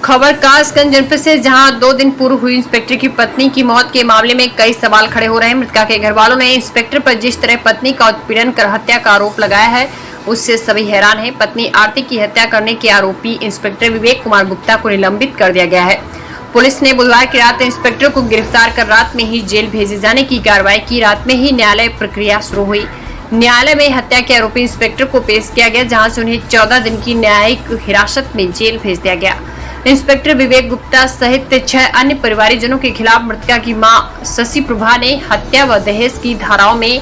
खबर कासगंज जनपद से, जहां 2 दिन पूर्व हुई इंस्पेक्टर की पत्नी की मौत के मामले में कई सवाल खड़े हो रहे हैं। मृतका के घर वालों ने इंस्पेक्टर पर जिस तरह पत्नी का उत्पीड़न कर हत्या का आरोप लगाया है, उससे सभी हैरान हैं। पत्नी आरती की हत्या करने के आरोपी इंस्पेक्टर विवेक कुमार गुप्ता को निलंबित कर दिया गया है। पुलिस ने बुधवार की रात इंस्पेक्टर को गिरफ्तार कर रात में ही जेल भेजे जाने की कार्रवाई की। रात में ही न्यायालय प्रक्रिया शुरू हुई। न्यायालय में हत्या के आरोपी इंस्पेक्टर को पेश किया गया, जहां से उन्हें 14 दिन की न्यायिक हिरासत में जेल भेज दिया गया। इंस्पेक्टर विवेक गुप्ता सहित 6 अन्य परिवारजनों के खिलाफ मृतका की मां शशि प्रभा ने हत्या व दहेज की धाराओं में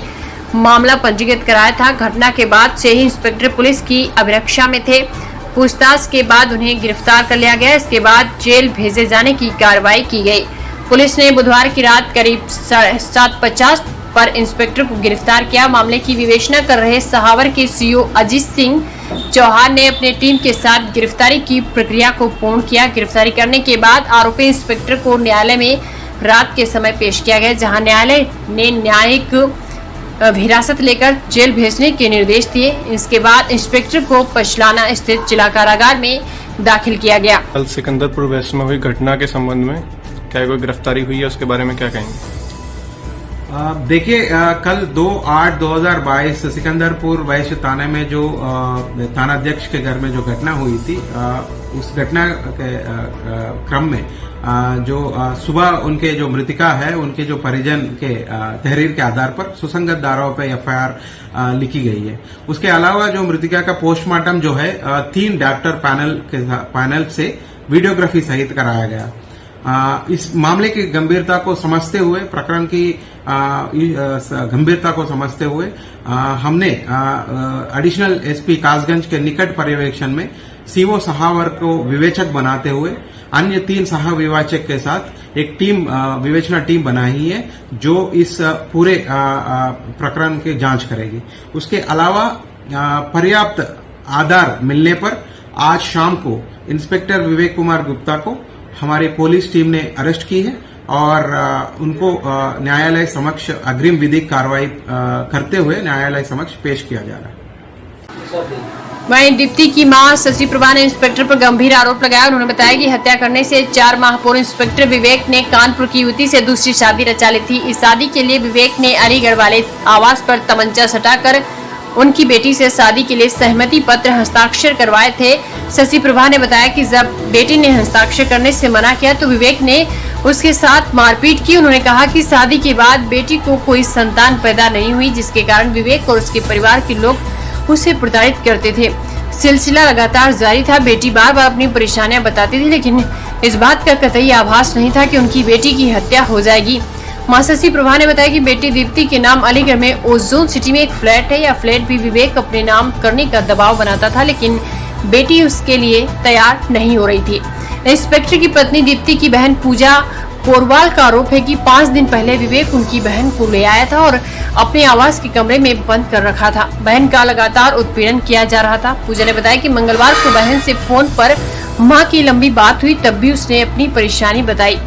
मामला पंजीकृत कराया था। घटना के बाद से ही इंस्पेक्टर पुलिस की अभिरक्षा में थे। पूछताछ के बाद उन्हें गिरफ्तार कर लिया गया। इसके बाद जेल भेजे जाने की कार्रवाई की गई। पुलिस ने बुधवार की रात करीब 7:50 पर इंस्पेक्टर को गिरफ्तार किया। मामले की विवेचना कर रहे सहावर के सीओ अजीत सिंह चौहान ने अपने टीम के साथ गिरफ्तारी की प्रक्रिया को पूर्ण किया। गिरफ्तारी करने के बाद आरोपी इंस्पेक्टर को न्यायालय में रात के समय पेश किया गया, जहां न्यायालय ने न्यायिक हिरासत लेकर जेल भेजने के निर्देश दिए। इसके बाद इंस्पेक्टर को पचलाना स्थित जिला कारागार में दाखिल किया गया। कल सिकंदरपुर वेस्ट में हुई घटना के संबंध में क्या कोई गिरफ्तारी हुई है, उसके बारे में क्या कहेंगे? देखिए, कल 2/8/2022 सिकंदरपुर वैश्य थाने में जो थाना अध्यक्ष के घर में जो घटना हुई थी, उस घटना के क्रम में जो सुबह उनके जो मृतिका है, उनके जो परिजन के तहरीर के आधार पर सुसंगत धाराओं पर एफआईआर लिखी गई है। उसके अलावा जो मृतिका का पोस्टमार्टम जो है 3 डॉक्टर पैनल से वीडियोग्राफी सहित कराया गया। इस मामले की गंभीरता को समझते हुए, प्रकरण की गंभीरता को समझते हुए हमने एडिशनल एसपी कासगंज के निकट पर्यवेक्षण में सीओ सहावर को विवेचक बनाते हुए अन्य 3 सह विवेचक के साथ एक टीम, विवेचना टीम बनाई है, जो इस पूरे प्रकरण की जांच करेगी। उसके अलावा पर्याप्त आधार मिलने पर आज शाम को इंस्पेक्टर विवेक कुमार गुप्ता को हमारी पुलिस टीम ने अरेस्ट की है और उनको न्यायालय समक्ष अग्रिम विधिक कार्रवाई करते हुए न्यायालय समक्ष पेश किया जा रहा है। वहीं दीप्ति की मां शशि प्रभा ने इंस्पेक्टर पर गंभीर आरोप लगाया। उन्होंने बताया कि हत्या करने से 4 माह पूर्व इंस्पेक्टर विवेक ने कानपुर की युवती से दूसरी शादी रचा ली थी। इस शादी के लिए विवेक ने अलीगढ़ वाले आवास पर तमंचा सटाकर उनकी बेटी से शादी के लिए सहमति पत्र हस्ताक्षर करवाए थे। शशि प्रभा ने बताया कि जब बेटी ने हस्ताक्षर करने से मना किया तो विवेक ने उसके साथ मारपीट की। उन्होंने कहा कि शादी के बाद बेटी को कोई संतान पैदा नहीं हुई, जिसके कारण विवेक और उसके परिवार के लोग उसे प्रताड़ित करते थे। सिलसिला लगातार जारी था। बेटी बार बार अपनी परेशानियां बताती थी, लेकिन इस बात का कतई आभास नहीं था कि उनकी बेटी की हत्या हो जाएगी। मां शशि प्रभा ने बताया कि बेटी दीप्ति के नाम अलीगढ़ में ओजोन सिटी में एक फ्लैट है। यह फ्लैट भी विवेक अपने नाम करने का दबाव बनाता था, लेकिन बेटी उसके लिए तैयार नहीं हो रही थी। इंस्पेक्टर की पत्नी दीप्ति की बहन पूजा पोरवाल का आरोप है कि 5 दिन पहले विवेक उनकी बहन को ले आया था और अपने आवास के कमरे में बंद कर रखा था। बहन का लगातार उत्पीड़न किया जा रहा था। पूजा ने बताया कि मंगलवार को बहन से फोन पर मां की लंबी बात हुई, तब भी उसने अपनी परेशानी बताई।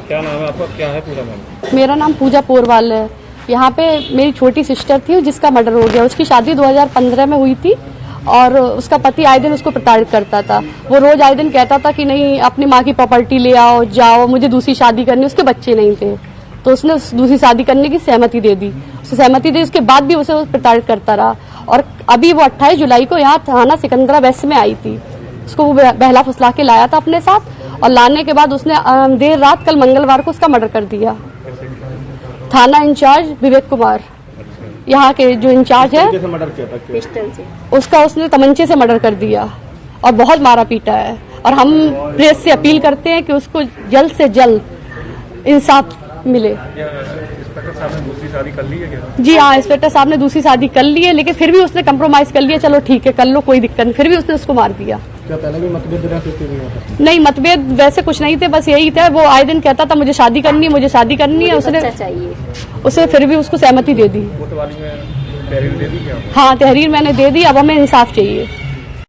क्या नाम है आपका, क्या है पूरा नाम? मेरा नाम पूजा पोरवाल है। यहाँ पे मेरी छोटी सिस्टर थी जिसका मर्डर हो गया। उसकी शादी 2015 में हुई थी और उसका पति आए दिन उसको प्रताड़ित करता था। वो रोज आए दिन कहता था कि नहीं, अपनी माँ की प्रॉपर्टी ले आओ, जाओ, मुझे दूसरी शादी करनी। उसके बच्चे नहीं थे तो उसने दूसरी शादी करने की सहमति दे दी। उसे सहमति दी, उसके बाद भी उसे प्रताड़ित करता रहा। और अभी वो 28 जुलाई को यहाँ थाना सिकंदरा वेस्ट में आई थी। उसको वो बहला फुसला के लाया था अपने साथ, और लाने के बाद उसने देर रात कल मंगलवार को उसका मर्डर कर दिया। थाना इंचार्ज विवेक कुमार, यहाँ के जो इंचार्ज है, उसका उसने तमंचे से मर्डर कर दिया और बहुत मारा पीटा है। और हम प्रेस से अपील करते हैं कि उसको जल्द से जल्द इंसाफ मिले। इंस्पेक्टर साहब ने दूसरी शादी कर ली है क्या? जी हाँ, इंस्पेक्टर साहब ने दूसरी शादी कर ली है, लेकिन फिर भी उसने कंप्रोमाइज कर लिया, चलो ठीक है कर लो, कोई दिक्कत नहीं। फिर भी उसने उसको मार दिया। क्या पहले भी मतभेद रहे? नहीं, मतभेद वैसे कुछ नहीं थे, बस यही था वो आए दिन कहता था मुझे शादी करनी है, मुझे शादी करनी है। उसने फिर भी उसको सहमति दे दी। तहरीर दे दी क्या? हाँ, तहरीर मैंने दे दी। अब हमें इंसाफ चाहिए।